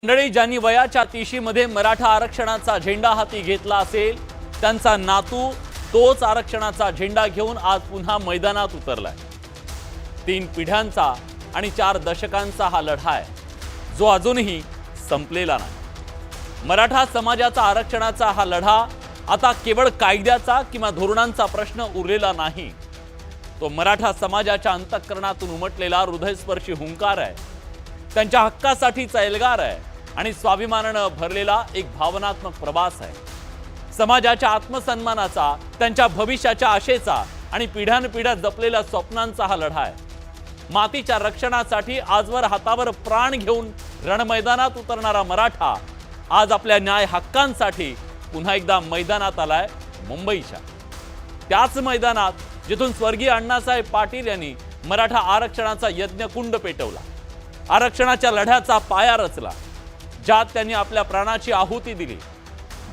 मंडळी ज्यांनी वयाच्या 30 मध्ये मराठा आरक्षणाचा झेंडा हाती घेतला असेल त्यांचा नातू तोच आरक्षणाचा झेंडा घेऊन आज पुन्हा मैदानात उतरलाय। 3 पिढ्यांचा आणि 4 दशकांचा हा लढा आहे जो अजूनही संपलेला नाही। मराठा समाजाचा आरक्षणाचा हा लढा आता केवळ कायद्याचा किंवा धोरणांचा प्रश्न उरलेला नाही, तो मराठा समाजाच्या अंतःकरणातून उमटलेला हृदयस्पर्शी हुंकार आहे, त्यांच्या हक्कासाठीचा एल्गार आहे आणि स्वाभिमानाने भरलेला एक भावनात्मक प्रवास आहे। समाजाच्या आत्मसन्मानाचा, त्यांच्या भविष्याच्या आशेचा आणि पिढ्यानपिढ्या जपलेल्या स्वप्नांचा हा लढा आहे। मातीच्या रक्षणासाठी आजवर हातावर प्राण घेऊन रणमैदानात उतरणारा मराठा आज आपल्या न्याय हक्कांसाठी पुन्हा एकदा मैदानात आलाय, मुंबईच्या त्याच मैदानात जिथून स्वर्गीय अण्णासाहेब पाटील यांनी मराठा आरक्षणाचा यज्ञकुंड पेटवला, आरक्षणाच्या लढ्याचा पाया रचला, ज्यात त्यांनी आपल्या प्राणाची आहुती दिली।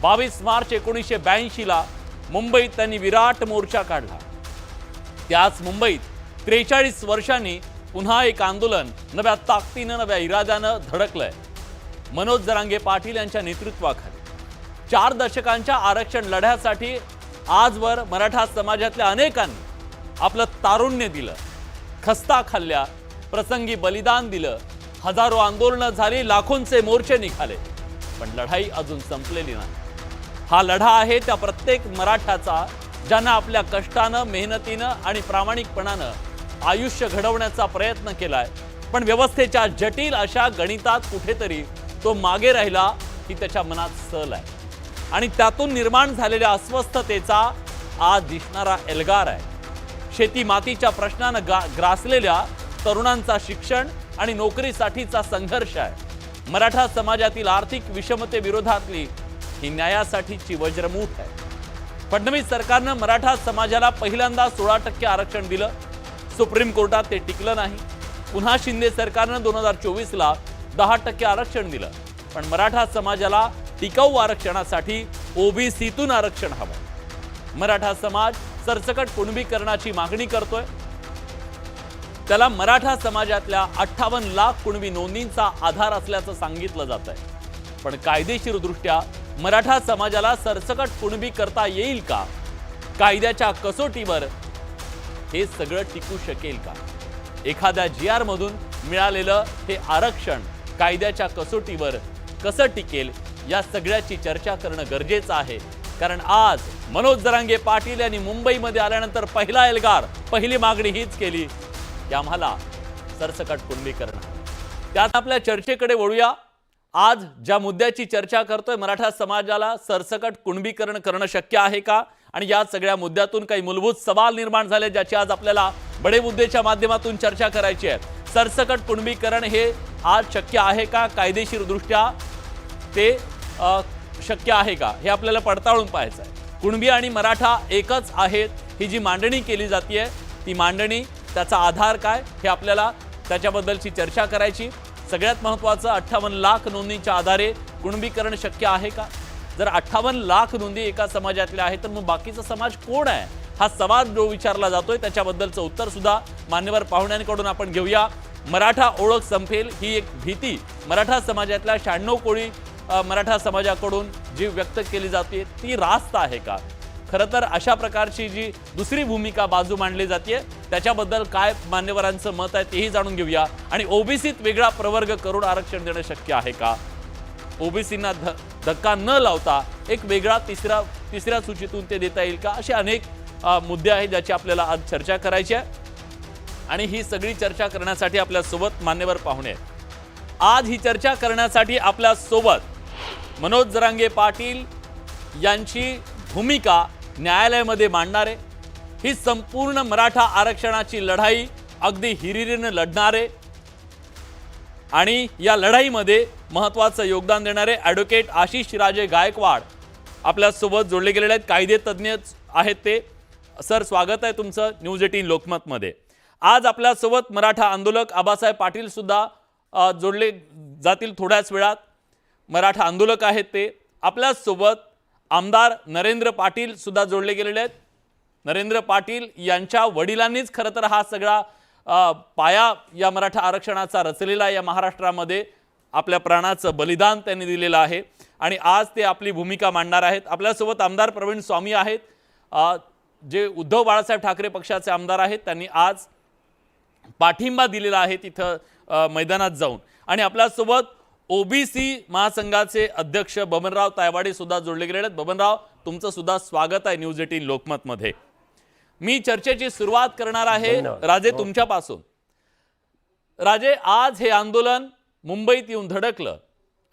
22 मार्च 1982 ला मुंबईत त्यांनी विराट मोर्चा काढला। त्याच मुंबईत 43 वर्षांनी पुन्हा एक आंदोलन नव्या ताकदीने, नव्या इराद्याने धडकलंय। मनोज जरांगे पाटील यांच्या नेतृत्वाखाली 4 दशकांच्या आरक्षण लढ्यासाठी आजवर मराठा समाजातल्या अनेकांनी आपलं तारुण्य दिलं, खस्ता खाल्ल्या, प्रसंगी बलिदान दिलं, हजारो आंदोलनं झाली, लाखोंचे मोर्चे निघाले, पण लढाई अजून संपलेली नाही। हा लढा आहे त्या प्रत्येक मराठ्याचा ज्यांना आपल्या कष्टानं, मेहनतीनं आणि प्रामाणिकपणानं आयुष्य घडवण्याचा प्रयत्न केलाय, पण व्यवस्थेच्या जटिल अशा गणितात कुठेतरी तो मागे राहिला ही त्याच्या मनात सल आहे आणि त्यातून निर्माण झालेल्या अस्वस्थतेचा आज दिसणारा एल्गार आहे। शेती मातीच्या प्रश्नानं ग्रासलेल्या तरुणांचा शिक्षण आणि नोकरीसाठीचा संघर्ष आहे। मराठा समाजातील आर्थिक विषमतेविरोधातली ही न्यायासाठीची वज्रमूठ आहे। फडणवीस सरकारनं मराठा समाजाला पहिल्यांदा 16% आरक्षण दिलं, सुप्रीम कोर्टात ते टिकलं नाही। पुन्हा शिंदे सरकारनं 2024 ला 10% आरक्षण दिलं, पण मराठा समाजाला टिकाऊ आरक्षणासाठी ओबीसीतून आरक्षण हवं। मराठा समाज सरसकट कुणबीकरणाची मागणी करतोय, त्याला मराठा समाजातल्या 58 लाख कुणबी नोंदींचा आधार असल्याचं सांगितलं जात आहे, पण कायदेशीर दृष्ट्या मराठा समाजाला सरसकट कुणबी करता येईल का? कायद्याच्या कसोटीवर हे सगळं टिकू शकेल का? एखाद्या GR मधून मिळालेलं हे आरक्षण कायद्याच्या कसोटीवर कसं टिकेल या सगळ्याची चर्चा करणं गरजेचं आहे, कारण आज मनोज जरांगे पाटील यांनी मुंबईमध्ये आल्यानंतर पहिला एल्गार, पहिली मागणी हीच केली की आम्हाला सरसकट कुणबीकरण। त्यात आपल्या चर्चेकडे वळूया। आज ज्या मुद्द्याची चर्चा करतोय, मराठा समाजाला सरसकट कुणबीकरण करणं शक्य आहे का, आणि या सगळ्या मुद्द्यातून काही मूलभूत सवाल निर्माण झाले ज्याची आज आपल्याला बडे मुद्देच्या माध्यमातून चर्चा करायची आहे। सरसकट कुणबीकरण हे आज शक्य आहे का? कायदेशीर दृष्ट्या ते शक्य आहे का हे आपल्याला पडताळून पाहायचं आहे। कुणबी आणि मराठा एकच आहेत ही जी मांडणी केली जाते, ती मांडणी, त्याचा आधार काय हे आपल्याला त्याच्याबद्दलची चर्चा करायची। सगळ्यात महत्त्वाचं 58 लाख नोंदींच्या आधारे कुणबीकरण शक्य आहे का? जर 58 लाख नोंदी एका समाजातल्या आहेत तर मग बाकीचा समाज कोण आहे हा सवाल जो विचारला जातोय त्याच्याबद्दलचं उत्तर सुद्धा मान्यवर पाहुण्यांकडून आपण घेऊया। मराठा ओळख संपेल ही एक भीती मराठा समाजातल्या 96 कोळी मराठा समाजाकडून जी व्यक्त केली जाते ती रास्त आहे का? खरं तर अशा प्रकारची जी दुसरी भूमिका बाजू मांडली जाते त्याच्याबद्दल काय मान्यवरांचं मत आहे तेही जाणून घेऊया। आणि ओबीसीत वेगळा प्रवर्ग करून आरक्षण देणं शक्य आहे का? ओबीसींना धक्का न लावता एक वेगळा तिसऱ्या सूचीतून ते देता येईल का? असे अनेक मुद्दे आहेत ज्याची आपल्याला आज चर्चा करायची आहे आणि ही सगळी चर्चा करण्यासाठी आपल्या सोबत मान्यवर पाहुणे आहेत। आज ही चर्चा करण्यासाठी आपल्या सोबत मनोज जरांगे पाटील यांची भूमिका न्यायालयामध्ये मांडणारे, ही संपूर्ण मराठा आरक्षणाची लढाई अगदी हिरिरीने लढणारे आणि या लढाईमध्ये महत्त्वाचं योगदान देणारे ॲडव्होकेट आशिष राजे गायकवाड आपल्या सोबत जोडले गेलेले आहेत, कायदे तज्ज्ञ आहेत ते। सर, स्वागत आहे तुमचं न्यूज 18 लोकमतमध्ये। आज आपल्या सोबत मराठा आंदोलक आबासाहेब पाटील सुद्धा जोडले जातील थोड्याच वेळात। मराठा आंदोलक आहेत ते। आपल्या सोबत आमदार नरेंद्र पाटील सुद्धा जोडले गेलेले आहेत। नरेंद्र पाटील यांच्या वडिलांनीच खरं तर हा सगळा पाया या मराठा आरक्षणाचा रचलेला या महाराष्ट्रामध्ये आपल्या प्राणाचं बलिदान त्यांनी दिलेलं आहे आणि आज ते आपली भूमिका मांडणार आहेत. आपल्यासोबत आमदार प्रवीण स्वामी आहेत, जे उद्धव बाळासाहेब ठाकरे पक्षाचे आमदार आहेत. त्यांनी आज पाठिंबा दिलेला आहे तिथं मैदानात जाऊन. आणि आपल्यासोबत ओबीसी महासंघाचे अध्यक्ष बबनराव तायवाडे सुद्धा जोडले गेले आहेत. बबनराव, तुमचं सुद्धा स्वागत आहे न्यूज 18 लोकमतमध्ये. मी चर्चेची सुरुवात करणार आहे राजे तुमच्यापासून. राजे, आज हे आंदोलन मुंबईत येऊन धडकलं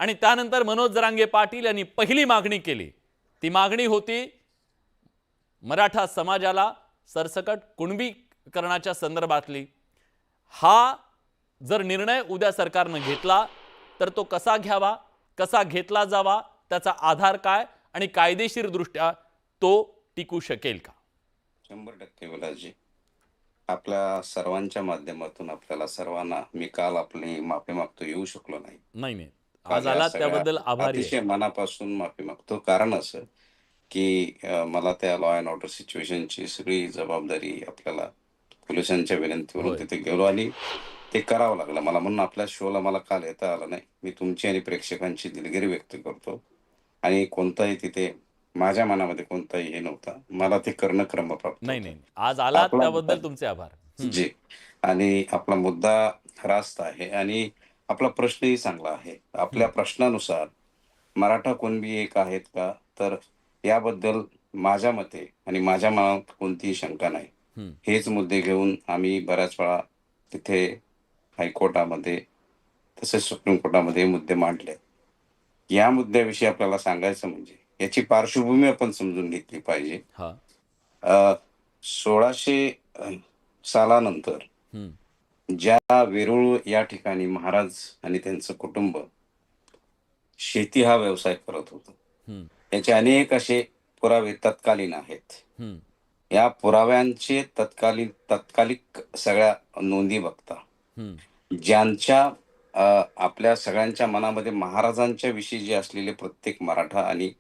आणि त्यानंतर मनोज जरांगे पाटील यांनी पहिली मागणी केली. ती मागणी होती मराठा समाजाला सरसकट कुणबीकरणाच्या संदर्भातली. हा जर निर्णय उद्या सरकारनं घेतला तर तो कसा घ्यावा, कसा घेतला जावा, त्याचा आधार काय आणि कायदेशीर दृष्ट्या तो टिकू शकेल का? 100% विलासजी, आपल्या सर्वांच्या माध्यमातून आपल्याला सर्वांना मी काल आपली माफी मागतो, येऊ शकलो नाही. नाही, आज आला त्याबद्दल आभारी आहे. अतिशय मनापासून माफी मागतो. कारण असं की मला त्या लॉ अँड ऑर्डर सिच्युएशनची सगळी जबाबदारी आपल्याला पोलिसांच्या विनंतीवरून तिथे गेलो आणि ते करावं लागलं मला. म्हणून आपल्या शोला मला काल येता आलं नाही. मी तुमची आणि प्रेक्षकांची दिलगिरी व्यक्त करतो. आणि कोणताही तिथे माझ्या मनामध्ये कोणताही हे नव्हता. मला ते करणं क्रमप्राप्त. नाही, आज आला त्याबद्दल तुमचे आभार. जी. आणि आपला मुद्दा रास्त आहे आणि आपला प्रश्नही चांगला आहे. आपल्या प्रश्नानुसार मराठा कुणबी एक आहेत का, तर याबद्दल माझ्या मते आणि माझ्या मनात कोणतीही शंका नाही. हेच मुद्दे घेऊन आम्ही बऱ्याच वेळा तिथे हायकोर्टामध्ये तसेच सुप्रीम कोर्टामध्ये मुद्दे मांडले. या मुद्द्याविषयी आपल्याला सांगायचं म्हणजे याची पार्श्वभूमी आपण समजून घेतली पाहिजे. 1600 सालानंतर ज्या वेरूळ या ठिकाणी महाराज आणि त्यांचं कुटुंब शेती हा व्यवसाय करत होतं, याचे अनेक असे पुरावे तत्कालीन आहेत. या पुराव्यांचे तत्कालिक सगळ्या नोंदी बघता ज्यांच्या आपल्या सगळ्यांच्या मनामध्ये महाराजांच्या विषयी जे असलेले प्रत्येक मराठा आणि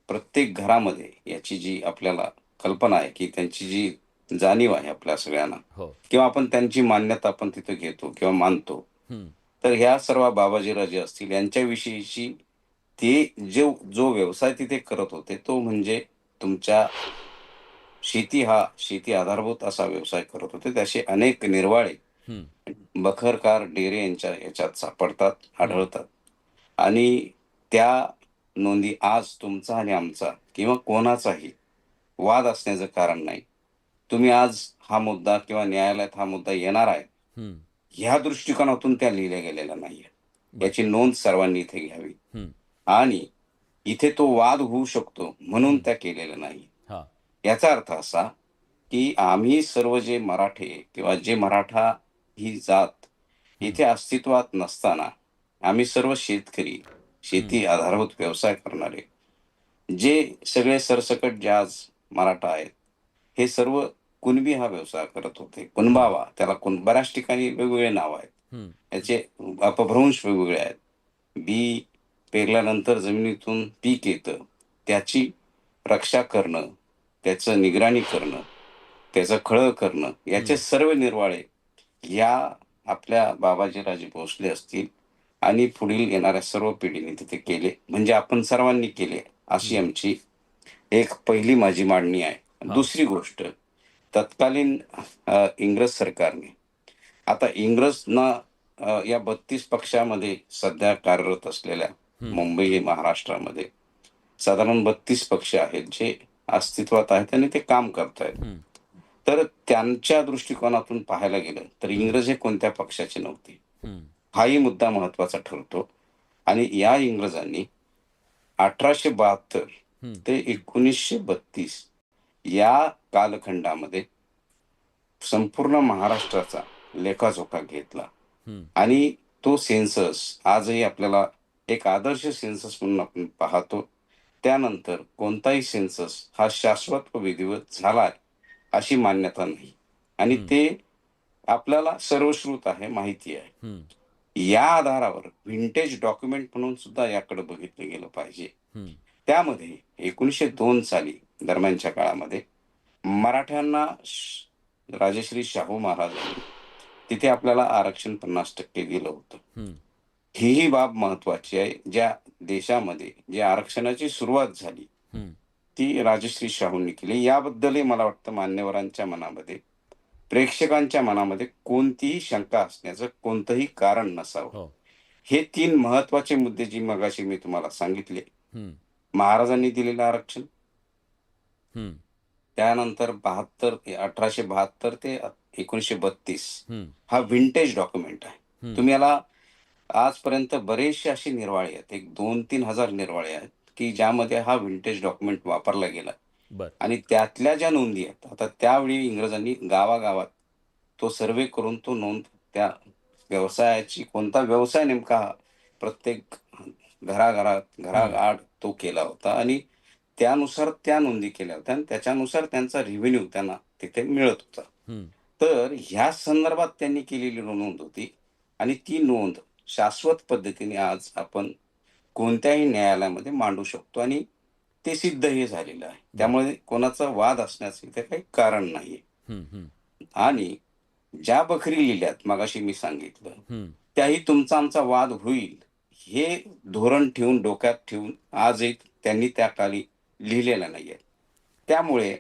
प्रत्येक घरामध्ये याची जी आपल्याला कल्पना आहे की त्यांची जी जाणीव आहे आपल्या सगळ्यांना, किंवा आपण त्यांची मान्यता आपण तिथे घेतो किंवा मानतो, तर ह्या सर्व बाबाजीराजे असतील यांच्याविषयीची ते जो व्यवसाय तिथे करत होते तो म्हणजे तुमच्या शेती आधारभूत असा व्यवसाय करत होते. त्याचे अनेक निर्वाळे बखरकार डेरे यांच्या याच्यात सापडतात, आढळतात. आणि त्या नोंदी आज तुमचा आणि आमचा किंवा कोणाचाही वाद असण्याचं कारण नाही. तुम्ही आज हा मुद्दा किंवा न्यायालयात हा मुद्दा येणार आहे ह्या दृष्टिकोनातून त्या लिहिल्या गेलेल्या नाहीये. याची नोंद सर्वांनी इथे घ्यावी. आणि इथे तो वाद होऊ शकतो म्हणून त्या केलेल्या नाही. याचा अर्थ असा की आम्ही सर्व जे मराठे किंवा जे मराठा ही जात इथे अस्तित्वात नसताना आम्ही सर्व शेतकरी, शेती आधारभूत व्यवसाय करणारे जे सगळे सरसकट जे आज मराठा आहेत हे सर्व कुणबी हा व्यवसाय करत होते. कुणबावा, त्याला बऱ्याच ठिकाणी वेगवेगळे नाव आहेत, याचे अपभ्रंश वेगवेगळे आहेत. बी पेरल्यानंतर जमिनीतून पीक येतं, त्याची रक्षा करणं, त्याचं निगराणी करणं, त्याचं खळं करणं, याचे सर्व निर्वाळे या आपल्या बाबाजीराजे भोसले असतील आणि पुढील येणाऱ्या सर्व पिढीने तिथे केले, म्हणजे आपण सर्वांनी केले, अशी आमची एक पहिली माझी मांडणी आहे. दुसरी गोष्ट, तत्कालीन इंग्रज सरकारने, आता इंग्रजना या 32 पक्षामध्ये सध्या कार्यरत असलेल्या मुंबई महाराष्ट्रामध्ये साधारण 32 पक्ष आहेत जे अस्तित्वात आहेत आणि ते काम करतायत. तर त्यांच्या दृष्टिकोनातून पाहायला गेलं तर इंग्रज हे कोणत्या पक्षाचे नव्हते, हाही मुद्दा महत्वाचा ठरतो. आणि या इंग्रजांनी 1872 ते 1932 या कालखंडामध्ये संपूर्ण महाराष्ट्राचा लेखाजोखा घेतला. आणि तो सेन्सस आजही आपल्याला एक आदर्श सेन्सस म्हणून आपण पाहतो. त्यानंतर कोणताही सेन्सस हा शाश्वत व विधिवत झाला अशी मान्यता नाही. आणि ते आपल्याला सर्वश्रुत आहे, माहिती आहे. या आधारावर व्हिंटेज डॉक्युमेंट म्हणून सुद्धा याकडे बघितलं गेलं पाहिजे. त्यामध्ये 1902 साली दरम्यानच्या काळामध्ये मराठ्यांना राजश्री शाहू महाराजांनी तिथे आपल्याला आरक्षण 50% दिलं होतं. ही बाब महत्वाची आहे. ज्या देशामध्ये जी आरक्षणाची सुरुवात झाली हम्म, ती राजश्री शाहूंनी केली. याबद्दलही मला वाटतं मान्यवरांच्या मनामध्ये, प्रेक्षकांच्या मनामध्ये कोणतीही शंका असण्याचं कोणतंही कारण नसावं. हो. हे 3 महत्वाचे मुद्दे जी मगाशी मी तुम्हाला सांगितले. हम्म, महाराजांनी दिलेलं आरक्षण, हम्म, त्यानंतर 1872 ते 1932 हम्म, हा विंटेज डॉक्युमेंट आहे. हम्म. तुम्ही याला आजपर्यंत बरेचसे असे निर्वाळे आहेत, एक 2-3 हजार निर्वाळे आहेत, की ज्यामध्ये हा विंटेज डॉक्युमेंट वापरला गेला. बर. आणि त्यातल्या ज्या नोंदी आहेत, आता त्यावेळी इंग्रजांनी गावागावात तो सर्व्हे करून तो नोंद त्या व्यवसायाची कोणता व्यवसाय नेमका प्रत्येक घराआड तो केला होता आणि त्यानुसार त्या नोंदी केल्या होत्या आणि त्याच्यानुसार त्यांचा रेव्हेन्यू त्यांना तिथे मिळत होता. हम्म, तर ह्या संदर्भात त्यांनी केलेली नोंद होती आणि ती नोंद शाश्वत पद्धतीने आज आपण कोणत्याही न्यायालयामध्ये मांडू शकतो आणि ते सिद्धही झालेलं आहे. त्यामुळे कोणाचा वाद असण्याचं इथे काही कारण नाहीये. हम्म, हम्म, आणि ज्या बखरी लिहिल्यात मगाशी मी सांगितलं, हम्म. त्याही तुमचा आमचा वाद होईल हे धोरण ठेवून डोक्यात ठेवून आजही त्यांनी त्या काळी लिहिलेला नाहीये. त्यामुळे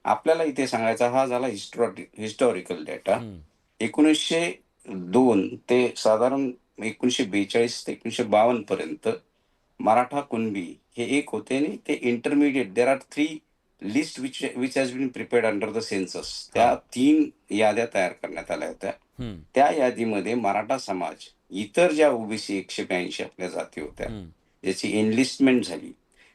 आपल्याला इथे सांगायचा हा झाला हिस्टॉरिकल डेटा. हम्म. 1902 ते साधारण 1942 ते 1952 पर्यंत मराठा कुणबी हे एक होते आणि ते intermediate. There are 3 list which has been prepared under the census. त्या 3 याद्या तयार करण्यात आल्या होत्या. हम्म, त्या यादीमध्ये मराठा समाज इतर ज्या ओबीसी 182 आपल्या जाती होत्या हम्म. ज्याची एनलिस्टमेंट झाली,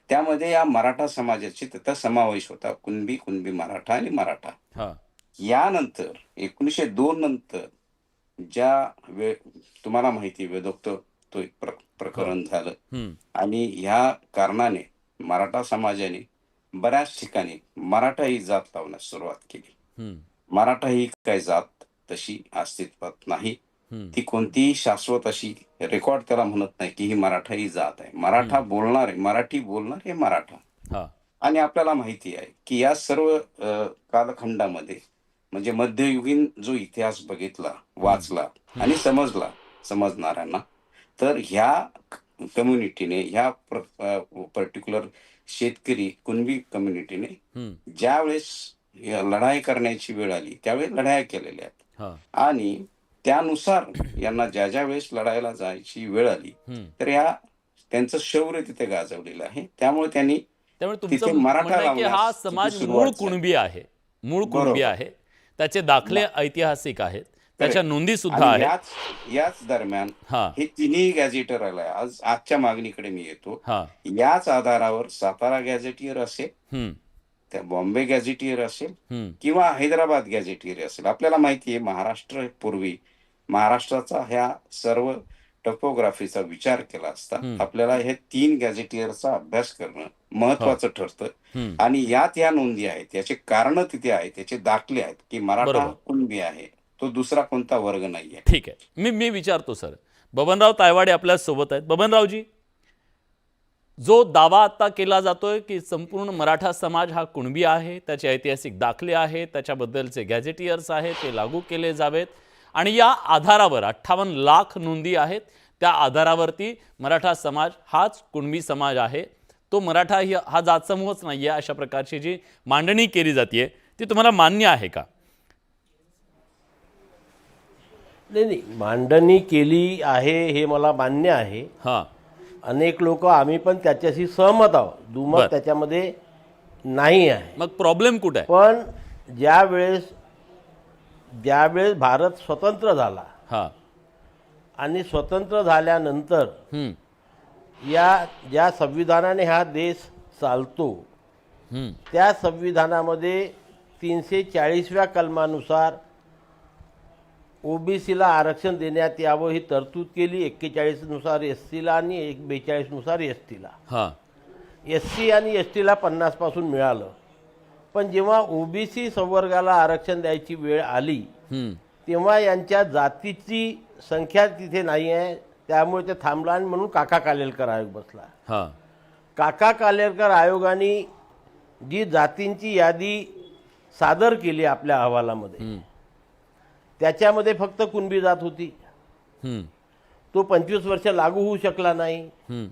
त्यामध्ये या मराठा समाजाची त्याचा समावेश होता. कुणबी मराठा आणि मराठा. हा. यानंतर 1902 नंतर ज्या तुम्हाला माहिती वेदोक्त तो एक प्रकरण झालं हम्म, आणि ह्या कारणाने मराठा समाजाने बऱ्याच ठिकाणी मराठा ही जात लावण्यास सुरुवात केली. हम्म, मराठा ही काही जात तशी अस्तित्वात नाही. हम्म. ती कोणतीही शाश्वत अशी रेकॉर्ड त्याला म्हणत नाही की ही मराठा ही जात आहे. मराठा बोलणारे, मराठी बोलणारे हे मराठा. हा. आणि आपल्याला माहिती आहे की या सर्व कालखंडामध्ये म्हणजे मध्ययुगीन जो इतिहास बघितला, वाचला आणि समजला समजणाऱ्यांना, तर ह्या कम्युनिटीने ह्या पर्टिक्युलर शेतकरी कुणबी कम्युनिटीने हम्म, ज्या वेळेस लढाई करण्याची वेळ आली त्यावेळेस लढाया केलेल्या आहेत. हा. आणि त्यानुसार यांना ज्या वेळेस लढायला जायची वेळ आली हम्म. तर त्यांचं शौर्य तिथे गाजवलेलं आहे. त्यामुळे त्यांनी त्यामुळे तिथे तुमचं मराठा म्हणणं आहे की हा लावण्यास समाज सुरुवात मूळ झाली. कुणबी आहे. मूळ कुणबी बरोबर. आहे. त्याचे दाखले ऐतिहासिक आहेत. त्याच्या Correct. नोंदी सुद्धा आणि आहेत. याच दरम्यान हा. हे तिन्ही गॅझेटर आलाय. आजच्या मागणीकडे मी येतो. हा. याच आधारावर सातारा गॅझेटियर असेल, हम्म, त्या बॉम्बे गॅझेटियर असेल हम्म. किंवा हैदराबाद गॅझेटियर असेल. आपल्याला माहिती आहे महाराष्ट्राचा ह्या सर्व टोपोग्राफीचा विचार केला असता आपल्याला हे 3 गॅझेटियरचा अभ्यास करणं महत्वाचं ठरतं. हम्म. आणि यात या नोंदी आहेत, याचे कारण तिथे आहेत, त्याचे दाखले आहेत की मराठा बरोबर. कुणबी आहे, तो दुसरा कोणता वर्ग नाहीये. ठीक आहे. मी विचारतो सर. बबनराव तायवाडे आपल्या सोबत आहेत. बबनरावजी, जो दावा आता केला जातोय की संपूर्ण मराठा समाज हा कुणबी आहे, त्याचे ऐतिहासिक दाखले आहेत, त्याच्याबद्दलचे गॅझेटियर्स आहेत, ते लागू केले जावेत आणि या आधारावर 58 लाख नोंदी आहेत, त्या आधारावरती मराठा समाज हाच कुणबी समाज आहे, तो मराठा हा जातसमूहच नाही आहे, अशा प्रकारची जी मांडणी केली जाते ती तुम्हाला मान्य आहे का? नाही, मांडणी केली आहे हे मला मान्य आहे. हां. अनेक लोक आम्ही पण त्याच्याशी सहमत आहोत. बरं. दुमत त्याच्यामध्ये नाही आहे. मग प्रॉब्लेम कुठे आहे? पण ज्यावेळेस भारत स्वतंत्र झाला हां. आणि स्वतंत्र झाल्यानंतर हम्म, ज्या संविधानाने हा देश चालतो हम्म. त्या संविधानामध्ये 340व्या कलमानुसार ओबीसीला आरक्षण देण्यात यावं ही तरतूद केली. 41 नुसार एससीला आणि 42 नुसार एसटीला. हां. एससी आणि एसटीला 50 पासून मिळालं. पण जेव्हा ओबीसी संवर्गाला आरक्षण द्यायची वेळ आली हम्म, तेव्हा यांच्या जातीची संख्या तिथे नाही आहे, त्यामुळे ते थांबलं आणि म्हणून काका कालेलकर आयोग बसला. हां. काका कालेलकर आयोगाने जी जातींची यादी सादर केली आपल्या अहवालामध्ये हम्म, त्याच्यामध्ये फक्त कुणबी जात होती. हम्म. तो 25 वर्ष लागू होऊ शकला नाही. हम्म,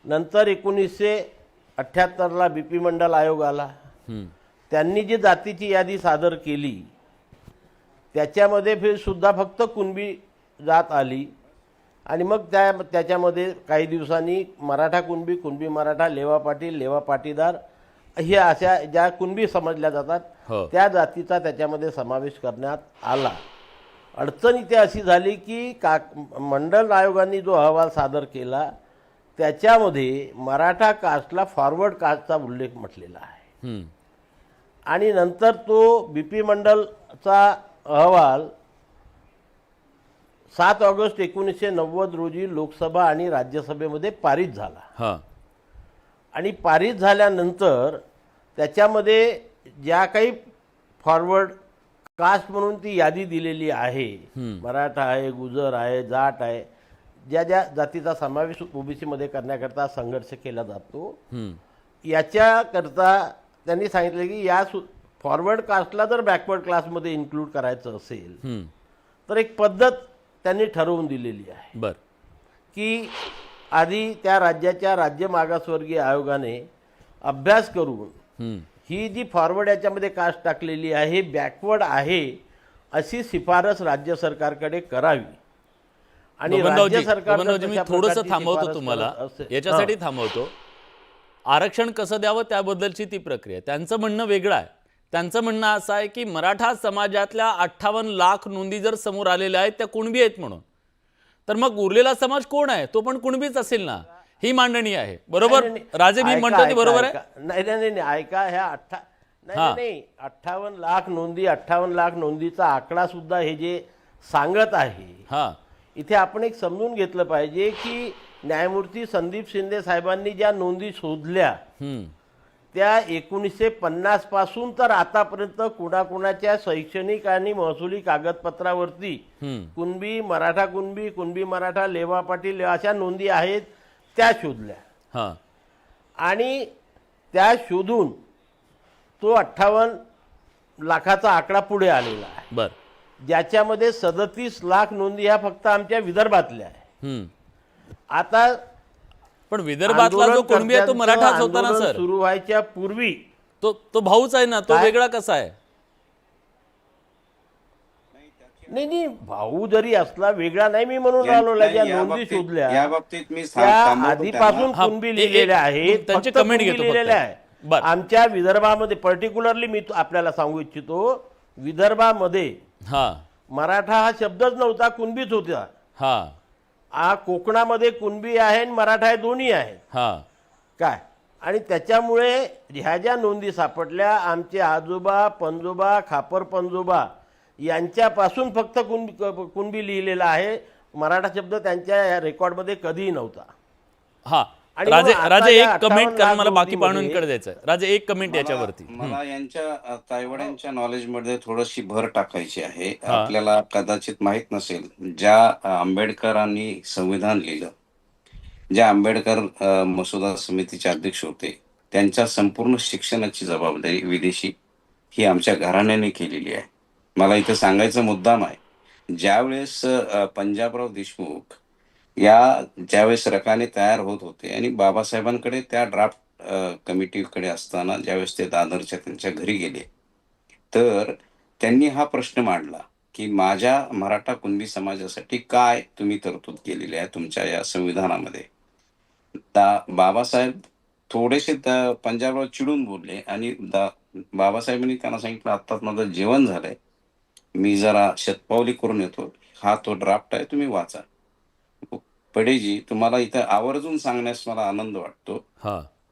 नंतर 1978ला BP मंडल आयोग आला. हम्म, त्यांनी जी जातीची यादी सादर केली त्याच्यामध्ये सुद्धा फक्त कुणबी जात आली आणि मग त्याच्यामध्ये काही दिवसांनी मराठा कुणबी, कुणबी मराठा, लेवा पाटील, लेवा पाटीदार हे अशा ज्या कुणबी समजल्या जातात हो. त्या जातीचा त्याच्यामध्ये समावेश करण्यात आला. अडचण इथे अशी झाली की मंडल आयोगाने जो अहवाल सादर केला त्याच्यामध्ये मराठा कास्टला फॉरवर्ड कास्टचा उल्लेख म्हटलेला आहे. हम्म, आणि नंतर तो BP मंडलचा अहवाल 7 ऑगस्ट 1990 रोजी लोकसभा आणि राज्यसभेमध्ये पारित झाला. हा, आणि पारित झाल्यानंतर त्याच्यामध्ये ज्या काही फॉरवर्ड कास्ट म्हणून ती यादी दिलेली आहे, मराठा आहे, गुजर आहे, जाट आहे, ज्या ज्या जातीचा समावेश OBC मध्ये करण्याकरता संघर्ष केला जातो, हम्म, याच्याकरता त्यांनी सांगितलं की या फॉरवर्ड कास्टला जर बॅकवर्ड क्लासमध्ये इन्क्लूड करायचं असेल हम्म, तर एक पद्धत त्यांनी ठरवून दिलेली आहे बर, की आधी त्या राज्याच्या राज्य मागासवर्गीय आयोगाने अभ्यास करून हम्म, ही जी फॉरवर्ड याच्यामध्ये कास्ट टाकलेली आहे बॅकवर्ड आहे अशी शिफारस राज्य सरकारकडे करावी. आणि बबनरावजी, राज्य सरकार बबनरावजी, मी थोडंसं थांबवतो तुम्हाला, याच्यासाठी थांबवतो. आरक्षण कसं द्यावं त्याबद्दलची ती प्रक्रिया, त्यांचं म्हणणं वेगळं आहे. त्यांचं म्हणणं असं आहे की मराठा समाजातल्या 58 लाख नोंदी जर समोर आलेल्या आहेत त्या कुणबी आहेत म्हणून, तर मग उरलेला समाज कोण आहे? तो पण कुणबीच असेल ना, ही मांडणी आहे. बरोबर राजे, मी म्हणतो ते बरोबर आहे? नाही नाही नाही, ऐका, ह्या नाही 58 लाख नोंदी, 58 लाख नोंदीचा आकडा सुद्धा हे जे सांगत आहे, हा, इथे आपण एक समजून घेतलं पाहिजे की न्यायमूर्ती संदीप शिंदे साहेबांनी ज्या नोंदी शोधल्या हम्म, त्या 1950 पासून तर आतापर्यंत कुणाकुणाच्या शैक्षणिक आणि महसुली कागदपत्रावरती हम्म, कुणबी, मराठा कुणबी, कुणबी मराठा, लेवा पाटील अशा नोंदी आहेत त्या शोधल्या. हा, आणि त्या शोधून तो 58 लाखाचा आकडा पुढे आलेला आहे, बर, ज्याच्यामध्ये 37 लाख नोंदी ह्या फक्त आमच्या विदर्भातल्या आहे. हम्म, आता पण विदर्भातला जो कुणबी आहे तो मराठाच होता ना सर? सुरू व्हायच्या पूर्वी तो भाऊच आहे ना, तो काय? वेगळा कसा आहे? नाही नाही, भाऊ जरी असला वेगळा नाही मी म्हणून राहिलो. ज्या नोंदी शोधल्या या बाबतीत मी त्या थांबवतो आधीपासून हा, कुणबी लिहिलेल्या आहेत, त्यांची फक्त comment कुणबी घेतो लिहिलेल्या फक्त. आहे. बरं. आमच्या विदर्भामध्ये पर्टिक्युलरली मी आपल्याला सांगू इच्छितो, विदर्भामध्ये हा, मराठा हा शब्दच नव्हता, कुणबीच होता. हा, कोकणामध्ये कुणबी आहे आणि मराठा हे दोन्ही आहेत. हा, काय, आणि त्याच्यामुळे ह्या ज्या नोंदी सापडल्या आमचे आजोबा, पंजोबा, खापर पंजोबा यांच्यापासून फक्त कुणबी लिहिलेला आहे. मराठा शब्द त्यांच्या रेकॉर्डमध्ये कधीही नव्हता. हा, आणि राजे मग आता राजे या एक कमेंट 58 कारण मला बाकी नोंदीमध्ये- पाहुण्यांकडे द्यायचं आहे. राजे एक कमेंट याच्यावरती. मला यांच्या तायवाड्यांच्या नॉलेजमध्ये थोडीशी भर टाकायची आहे. आपल्याला कदाचित माहित नसेल, ज्या आंबेडकरांनी संविधान लिहिलं, ज्या आंबेडकर मसुदा समितीचे अध्यक्ष होते, त्यांच्या संपूर्ण शिक्षणाची जबाबदारी विदेशी ही आमच्या घराण्याने केलेली आहे. मला इथे सांगायचा मुद्दाम आहे, ज्यावेळेस पंजाबराव देशमुख ज्यावेळेस रकाने तयार होत होते आणि बाबासाहेबांकडे त्या ड्राफ्ट कमिटीकडे असताना ज्यावेळेस ते दादरच्या त्यांच्या घरी गेले, तर त्यांनी हा प्रश्न मांडला की माझ्या मराठा कुणबी समाजासाठी काय तुम्ही तरतूद केलेली आहे तुमच्या या संविधानामध्ये. बाबासाहेब थोडेसे पंजाबराव चिडून बोलले आणि बाबासाहेबांनी त्यांना सांगितलं, आत्ताच माझं जेवण झालंय, मी जरा शतपावली करून येतो, हा तो ड्राफ्ट आहे, तुम्ही वाचा. पडेजी, तुम्हाला इथं आवर्जून सांगण्यास मला आनंद वाटतो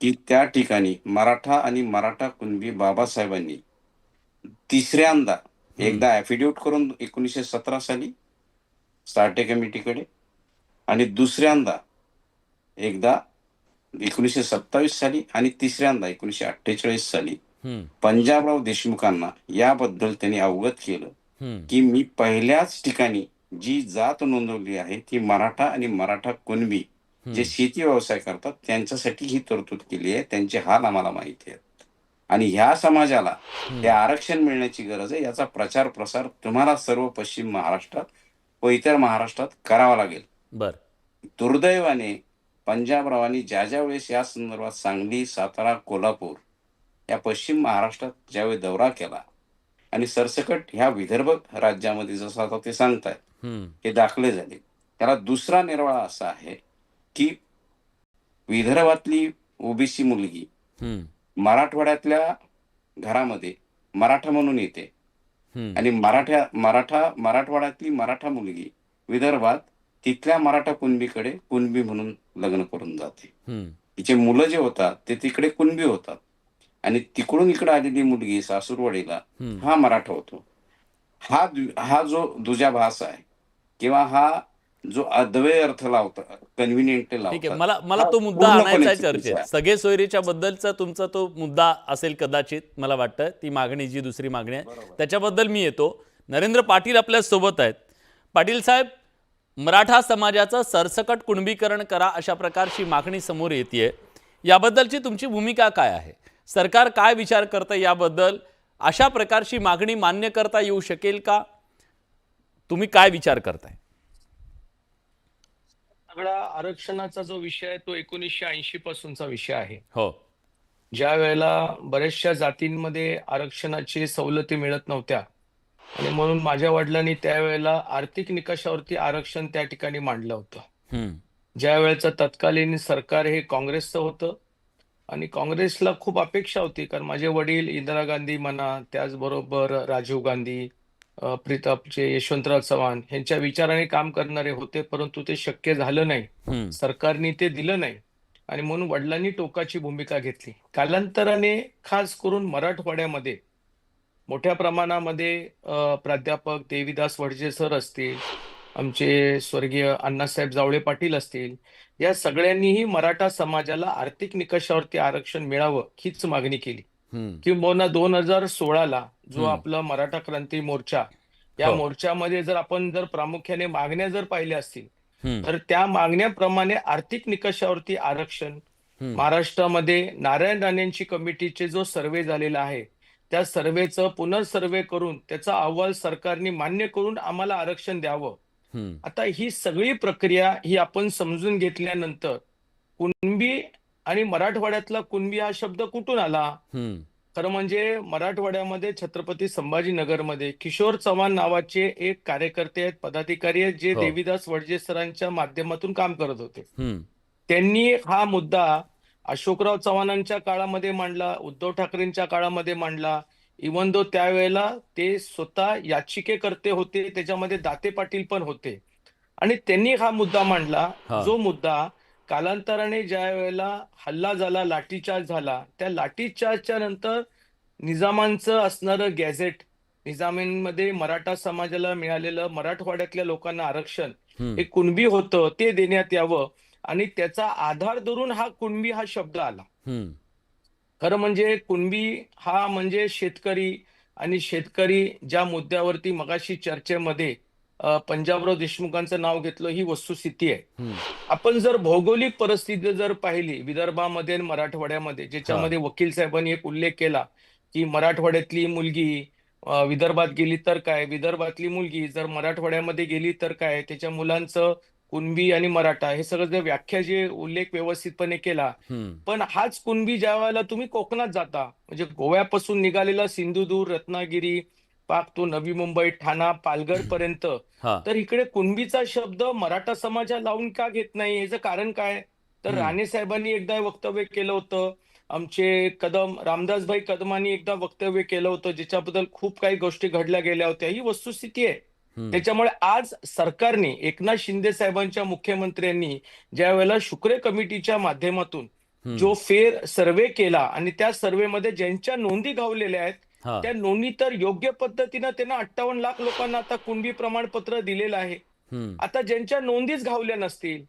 की त्या ठिकाणी मराठा आणि मराठा कुणबी बाबासाहेबांनी तिसऱ्यांदा एकदा ॲफिडेव्हिट करून 1917 साली साठे कमिटीकडे आणि दुसऱ्यांदा एकदा 1927 साली आणि तिसऱ्यांदा 1948 साली पंजाबराव देशमुखांना याबद्दल त्यांनी अवगत केलं की मी पहिल्याच ठिकाणी जी जात नोंदवली आहे ती मराठा आणि मराठा कुणबी जे शेती व्यवसाय करतात त्यांच्यासाठी ही तरतूद केली आहे. त्यांचे हाल आम्हाला माहिती आहेत आणि ह्या समाजाला हे आरक्षण मिळण्याची गरज आहे. याचा प्रचार प्रसार तुम्हाला सर्व पश्चिम महाराष्ट्रात व इतर महाराष्ट्रात करावा लागेल. बर. दुर्दैवाने पंजाबरावांनी ज्या वेळेस या संदर्भात सांगली, सातारा, कोल्हापूर या पश्चिम महाराष्ट्रात ज्यावेळी दौरा केला आणि सरसकट ह्या विदर्भ राज्यामध्ये जसं आता ते सांगतायत हे दाखले झाले, त्याला दुसरा निर्वाळा असा आहे की विदर्भातली ओबीसी मुलगी मराठवाड्यातल्या घरामध्ये मराठा म्हणून येते आणि मराठवाड्यातली मराठा मुलगी विदर्भात तिथल्या मराठा कुणबीकडे कुणबी म्हणून लग्न करून जाते. तिचे मुलं जे होतात ते तिकडे कुणबी होतात आणि तिकडून इकडे आलेली मुलगी सासूरवाडीला हा मराठा होतो. हा जो दुजाभास आहे किंवा हा जो अद्वैय अर्थ लावता, कन्व्हिनियंट ठीक आहे, लावतात, मला तो मुद्दा पूर्णपणे आणायचा आहे चुकीचा चर्चेत. आहे. सगळे सोयरीच्या बद्दलचा तुमचा तो मुद्दा असेल कदाचित, मला वाटतं ती मागणी, जी दुसरी मागणी आहे त्याच्याबद्दल मी येतो. नरेंद्र पाटील आपल्या सोबत आहेत. पाटील साहेब, मराठा समाजाचं सरसकट कुणबीकरण करा अशा प्रकारची मागणी समोर येते, याबद्दलची तुमची भूमिका काय आहे? सरकार काय विचार करतं याबद्दल? अशा प्रकारची मागणी मान्य करता येऊ शकेल का? तुम्ही काय विचार करताय? सगळा आरक्षणाचा जो विषय आहे तो 1980 पासूनचा विषय आहे. हो. ज्या वेळेला बऱ्याचशा जातींमध्ये आरक्षणाची सवलती मिळत नव्हत्या आणि म्हणून माझ्या वडिलांनी त्यावेळेला आर्थिक निकषावरती आरक्षण त्या ठिकाणी मांडलं होतं. ज्या वेळेचं तत्कालीन सरकार हे काँग्रेसचं होतं आणि काँग्रेसला खूप अपेक्षा होती, कारण माझे वडील इंदिरा गांधी म्हणा, त्याचबरोबर राजीव गांधी, प्रीतमचे यशवंतराव चव्हाण यांच्या विचाराने काम करणारे होते, परंतु ते शक्य झालं नाही. सरकारने ते दिलं नाही आणि म्हणून वडिलांनी टोकाची भूमिका घेतली. कालांतराने खास करून मराठवाड्यामध्ये मोठ्या प्रमाणामध्ये प्राध्यापक देवीदास वडजे सर असतील, आमचे स्वर्गीय अण्णासाहेब जावळे पाटील असतील, या सगळ्यांनीही मराठा समाजाला आर्थिक निकषावरती आरक्षण मिळावं हीच मागणी केली. किंबहुना 2016ला जो आपला मराठा क्रांती मोर्चा, या मोर्चामध्ये जर आपण प्रामुख्याने मागण्या जर पाहिल्या असतील तर त्या मागण्याप्रमाणे आर्थिक निकषावरती आरक्षण महाराष्ट्रामध्ये नारायण राणेंची कमिटीचे जो सर्वे झालेला आहे त्या सर्वेचं पुनर्सर्वे करून त्याचा अहवाल सरकारने मान्य करून आम्हाला आरक्षण द्यावं. आता ही सगळी प्रक्रिया ही आपण समजून घेतल्यानंतर कुणबी आणि मराठवाड्यातला कुणबी हा शब्द कुठून आला? खरं म्हणजे मराठवाड्यामध्ये छत्रपती संभाजीनगरमध्ये किशोर चव्हाण नावाचे एक कार्यकर्ते आहेत, पदाधिकारी आहेत, जे देवीदास वडजे सरांच्या माध्यमातून काम करत होते. त्यांनी हा मुद्दा अशोकराव चव्हाणांच्या काळामध्ये मांडला, उद्धव ठाकरेंच्या काळामध्ये मांडला. इव्हन दो त्यावेळेला ते स्वतः याचिकेकर्ते होते, त्याच्यामध्ये दाते पाटील पण होते आणि त्यांनी हा मुद्दा मांडला. जो मुद्दा कालांतराने ज्या वेळेला हल्ला झाला, लाठीचार्ज झाला, त्या लाठीचार्जच्या नंतर निजामांचं असणारं गॅझेट, निजामांमध्ये मराठा समाजाला मिळालेलं मराठवाड्यातल्या लोकांना आरक्षण हे कुणबी होतं, ते देण्यात यावं आणि त्याचा आधार धरून हा कुणबी हा शब्द आला. खरं म्हणजे कुणबी हा म्हणजे शेतकरी, आणि शेतकरी ज्या मुद्द्यावरती मगाशी चर्चेमध्ये पंजाबराव देशमुखांचं नाव घेतलं, ही वस्तुस्थिती आहे. आपण जर भौगोलिक परिस्थिती जर पाहिली विदर्भामध्ये आणि मराठवाड्यामध्ये, ज्याच्यामध्ये वकील साहेबांनी एक उल्लेख केला की मराठवाड्यातली मुलगी विदर्भात गेली तर काय, विदर्भातली मुलगी जर मराठवाड्यामध्ये गेली तर काय, त्याच्या मुलांचं कुणबी आणि मराठा हे सगळं जर व्याख्या जे उल्लेख व्यवस्थितपणे केला. पण हाच कुणबी ज्या वेळेला तुम्ही कोकणात जाता, म्हणजे गोव्यापासून निघालेला सिंधुदुर्ग, रत्नागिरी, पाक तो नवी मुंबई, ठाणा, पालघर पर्यंत, तर इकडे कुणबीचा शब्द मराठा समाजा लावून का घेत नाही? याचं कारण काय? तर राणे साहेबांनी एकदा वक्तव्य केलं होतं, आमचे रामदासभाई कदमांनी एकदा वक्तव्य केलं होतं, ज्याच्याबद्दल खूप काही गोष्टी घडल्या गेल्या होत्या. ही वस्तुस्थिती आहे. त्याच्यामुळे आज सरकारने, एकनाथ शिंदे साहेबांच्या मुख्यमंत्र्यांनी ज्या वेळेला शुक्रे कमिटीच्या माध्यमातून जो फेर सर्वे केला आणि त्या सर्वेमध्ये ज्यांच्या नोंदी गावलेल्या आहेत त्या नोंदी, तर योग्य पद्धतीनं त्यांना 58 लाख लोकांना आता कुणबी प्रमाणपत्र दिलेलं आहे. आता ज्यांच्या नोंदीच घावल्या नसतील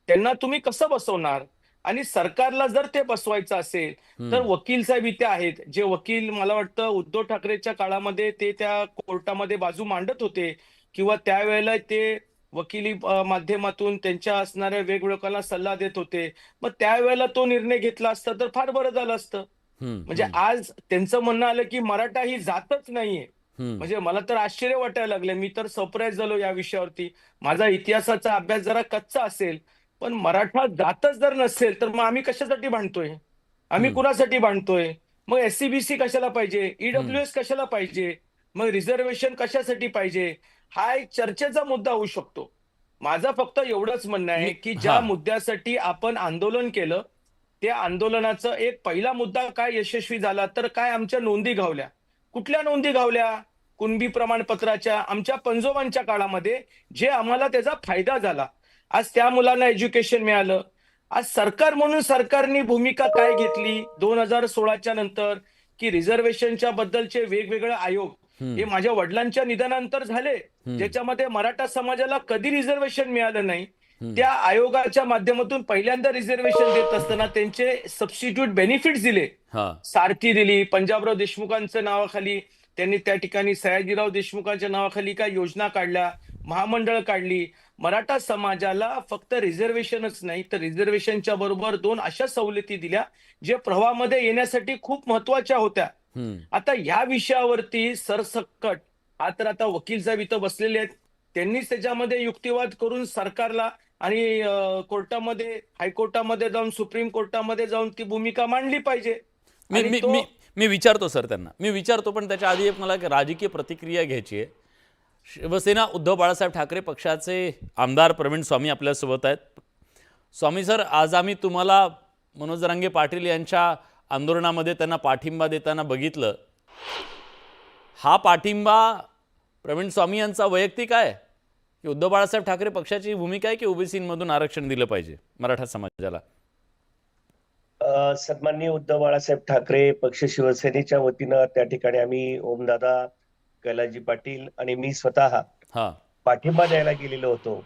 त्यांना तुम्ही कसं बसवणार? आणि सरकारला जर ते बसवायचं असेल तर वकील साहेब इथे आहेत, जे वकील मला वाटतं उद्धव ठाकरेच्या काळामध्ये ते त्या कोर्टामध्ये बाजू मांडत होते किंवा त्यावेळेला ते वकिली माध्यमातून त्यांच्या असणाऱ्या वेगवेगळ्या सल्ला देत होते. मग त्यावेळेला तो निर्णय घेतला असता तर फार बरं झालं असतं. म्हणजे आज त्यांचं म्हणणं आलं की मराठा ही जातच नाहीये, म्हणजे मला तर आश्चर्य वाटायला लागलं. मी तर सरप्राईज झालो या विषयावरती. माझा इतिहासाचा अभ्यास जरा कच्चा असेल, पण मराठा जातच जर नसेल तर मग आम्ही कशासाठी भांडतोय? आम्ही कुणासाठी भांडतोय? मग SC-BC कशाला पाहिजे? EWS कशाला पाहिजे? मग रिझर्वेशन कशासाठी पाहिजे? हा एक चर्चेचा मुद्दा होऊ शकतो. माझं फक्त एवढंच म्हणणं आहे, की ज्या हा मुद्द्यासाठी आपण आंदोलन केलं, त्या आंदोलनाचा एक पहिला मुद्दा काय यशस्वी झाला, तर काय आमच्या नोंदी घावल्या. कुठल्या नोंदी घावल्या? कुणबी प्रमाणपत्राच्या आमच्या पंजोबांच्या काळामध्ये, जे आम्हाला त्याचा फायदा झाला. आज त्या मुलांना एज्युकेशन मिळालं. आज सरकार म्हणून सरकारने भूमिका काय घेतली 2016च्या नंतर, की रिझर्वेशनच्या बद्दलचे वेगवेगळे आयोग हे माझ्या वडिलांच्या निधनानंतर झाले, ज्याच्यामध्ये मराठा समाजाला कधी रिझर्वेशन मिळालं नाही. त्या आयोगाच्या माध्यमातून पहिल्यांदा रिझर्वेशन देत असताना त्यांचे सबस्टिट्यूट बेनिफिट्स दिले. हा सारथी दिली, पंजाबराव देशमुखांच्या नावाखाली त्यांनी त्या ठिकाणी सयाजीराव देशमुखांच्या नावाखाली काय योजना काढल्या, महामंडळ काढली. मराठा समाजाला फक्त रिझर्वेशनच नाही, तर रिझर्वेशनच्या बरोबर 2 अशा सवलती दिल्या, जे प्रवाहामध्ये येण्यासाठी खूप महत्वाच्या होत्या. आता या विषयावरती सरसकट तर आता वकील साहेब इथं बसलेले आहेत, त्यांनीच त्याच्यामध्ये युक्तिवाद करून सरकारला आणि कोर्टामध्ये, हायकोर्टामध्ये जाऊन, सुप्रीम कोर्टामध्ये जाऊन ती भूमिका मांडली पाहिजे. मी आणि मी तो मी मी विचारतो सर त्यांना, मी विचारतो, पण त्याच्या आधी एक मला एक राजकीय प्रतिक्रिया घ्यायची आहे. शिवसेना उद्धव बाळासाहेब ठाकरे पक्षाचे आमदार प्रवीण स्वामी आपल्यासोबत आहेत. स्वामी सर, आज आम्ही तुम्हाला मनोज जरांगे पाटील यांच्या आंदोलनामध्ये त्यांना पाठिंबा देताना बघितलं. हा पाठिंबा प्रवीण स्वामी यांचा वैयक्तिक आहे की उद्धव बाळासाहेब ठाकरे पक्षाची भूमिका आहे की ओबीसीमधून आरक्षण दिलं पाहिजे मराठा समाजाला? सन्माननीय उद्धव बाळासाहेब ठाकरे पक्ष शिवसेनेच्या वतीनं त्या ठिकाणी आम्ही ओमदादा, कैलासजी पाटील आणि मी स्वतः हा पाठिंबा द्यायला गेलेलो होतो.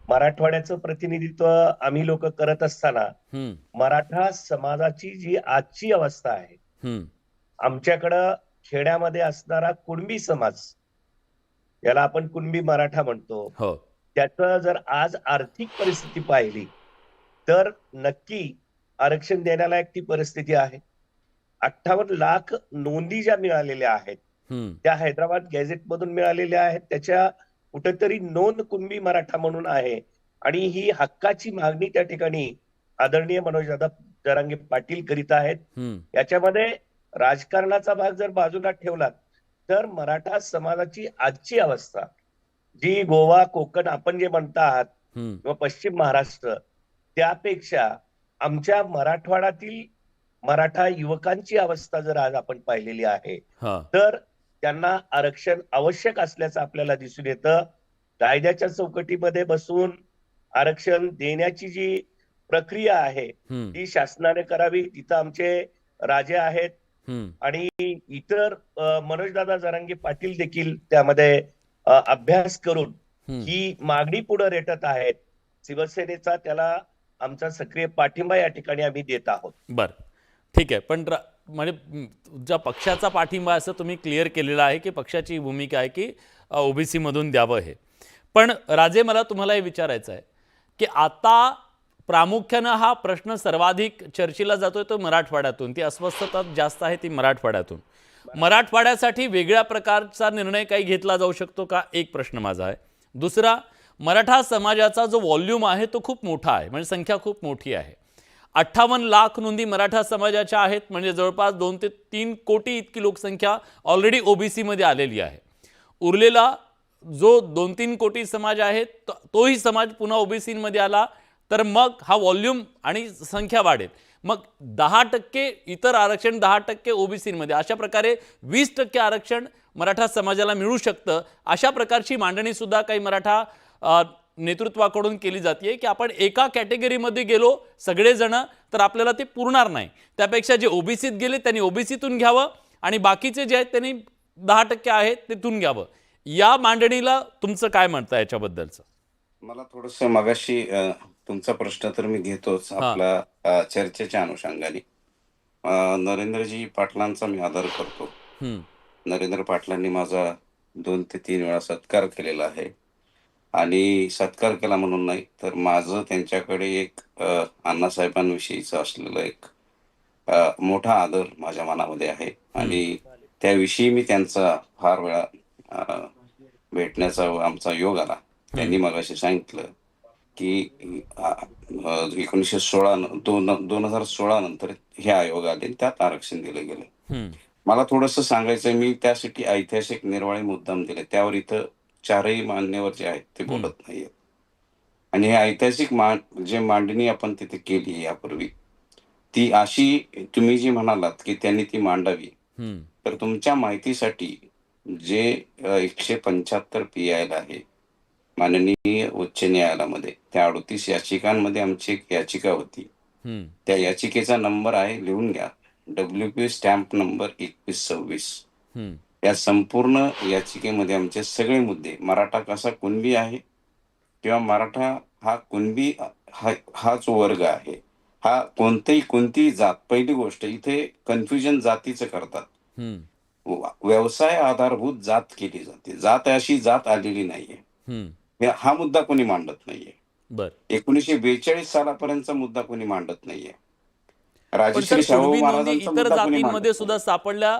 मराठवाड्याचं प्रतिनिधित्व आम्ही लोक करत असताना मराठा समाजाची जी आजची अवस्था आहे, आमच्याकडं खेड्यामध्ये असणारा कुणबी समाज, याला आपण कुणबी मराठा म्हणतो, हो त्याचं जर आज आर्थिक परिस्थिती पाहिली तर नक्की आरक्षण देण्यालायक ती परिस्थिती आहे. 58 लाख नोंदी ज्या मिळालेल्या आहेत त्या हैदराबाद गॅझेट मधून मिळालेल्या आहेत. त्याच्या कुठेतरी नोंद कुणबी मराठा म्हणून आहे आणि ही हक्काची मागणी त्या ठिकाणी आदरणीय मनोजदादा जरांगे पाटील करीत आहेत. याच्यामध्ये राजकारणाचा भाग जर बाजूला ठेवला तर मराठा समाजाची आजची अवस्था, जी गोवा, कोकण आपण जे म्हणता आहात किंवा पश्चिम महाराष्ट्र, त्यापेक्षा आमच्या मराठवाड्यातील मराठा युवकांची अवस्था जर आज आपण पाहिलेली आहे तर त्यांना आरक्षण आवश्यक असल्याचं आपल्याला दिसून येतं. कायद्याच्या चौकटीमध्ये बसून आरक्षण देण्याची जी प्रक्रिया आहे ती शासनाने करावी. तिथं आमचे राजे आहेत आणि इतर मनोजदादा जरांगे पाटील देखील त्यामध्ये अभ्यास करून ही मागणी पुढे रेटत आहेत. शिवसेनेचा त्याला आमचा सक्रिय पाठिंबा या ठिकाणी आम्ही देत आहोत. बर, ठीक आहे. पण म्हणजे ज्या पक्षाचा पाठिंबा असं तुम्ही क्लिअर केलेला आहे की पक्षाची भूमिका आहे की ओबीसी मधून द्यावं हे. पण राजे, मला तुम्हाला हे विचारायचं आहे की आता प्रामुख्यानं हा प्रश्न सर्वाधिक चर्चेला जातोय तो मराठवाड्यातून, ती अस्वस्थता जास्त आहे ती मराठवाड्यातून. मराठवाड्यासाठी वेगळ्या प्रकारचा निर्णय काही घेतला जाऊ शकतो का, एक प्रश्न माझा आहे. दुसरा, मराठा समाजाचा जो व्हॉल्यूम आहे तो खूप मोठा आहे, म्हणजे संख्या खूप मोठी आहे. 58 लाख नोंदी मराठा समाजाच्या आहेत, म्हणजे जवळपास 2 ते 3 कोटी इतकी लोकसंख्या ऑलरेडी ओबीसी मध्ये आलेली आहे. उरलेला जो 2-3 कोटी समाज आहे तोही समाज पुन्हा ओबीसी मध्ये आला तर मग हा व्हॉल्यूम आणि संख्या वाढेल. मग 10% इतर आरक्षण, 10% ओबीसी मध्ये, अशा प्रकारे 20% आरक्षण मराठा समाजाला मिळू शकतं. अशा प्रकारची मांडणी सुद्धा काही मराठा नेतृत्वाकडून केली जाते की आपण एका कॅटेगरीमध्ये गेलो सगळेजण तर आपल्याला ते पुरणार नाही, त्यापेक्षा जे ओबीसीत गेले त्यांनी ओबीसीतून घ्यावं आणि बाकीचे जे आहेत त्यांनी 10% आहेत तिथून घ्यावं. या मांडणीला तुमचं काय म्हणतं याच्याबद्दलचं? मला थोडंसं मगाशी तुमचा प्रश्न तर मी घेतोच आपला चर्चेच्या अनुषंगाने. नरेंद्रजी पाटलांचा मी आदर करतो. नरेंद्र पाटलांनी माझा 2 ते 3 वेळा सत्कार केलेला आहे आणि सत्कार केला म्हणून नाही तर माझं त्यांच्याकडे एक अण्णासाहेबांविषयीचं असलेलं एक मोठा आदर माझ्या मनामध्ये आहे आणि त्याविषयी मी त्यांचा फार वेळा भेटण्याचा आमचा योग आला. त्यांनी मगाशी सांगितलं की 2016 नंतर हे आयोग आले, त्यात आरक्षण दिलं गेलं. मला थोडंसं सांगायचं, मी त्यासाठी ऐतिहासिक निर्वाळे मुद्दाम दिले, त्यावर इथं चारही मान्यवर जे आहेत ते बोलत नाहीये. आणि हे ऐतिहासिक जे मांडणी आपण तिथे केली यापूर्वी, ती अशी तुम्ही जी म्हणालात की त्यांनी ती मांडावी, तर तुमच्या माहितीसाठी जे 175 PIL आहे माननीय उच्च न्यायालयामध्ये, त्या 38 याचिकांमध्ये आमची एक याचिका होती. त्या याचिकेचा नंबर आहे, लिहून घ्या, WP स्टॅम्प नंबर 2126. या संपूर्ण याचिकेमध्ये आमचे सगळे मुद्दे, मराठा कसा कुणबी आहे किंवा मराठा हा कुणबी हा जो वर्ग आहे, हा कोणतीही जात, पहिली गोष्ट इथे कन्फ्युजन जातीचं करतात. व्यवसाय आधारभूत जात केली जाते, जात अशी जात आलेली नाहीये. हा मुद्दा कोणी मांडत नाहीये. 1942 सालापर्यंतचा मुद्दा कोणी मांडत नाहीये. पण राजश्री सर, शाहू कुणबी नोंदी महाराजांचा इतर मुद्दा कोणी जातींमध्ये मांडत सुद्धा नाही. सापडल्या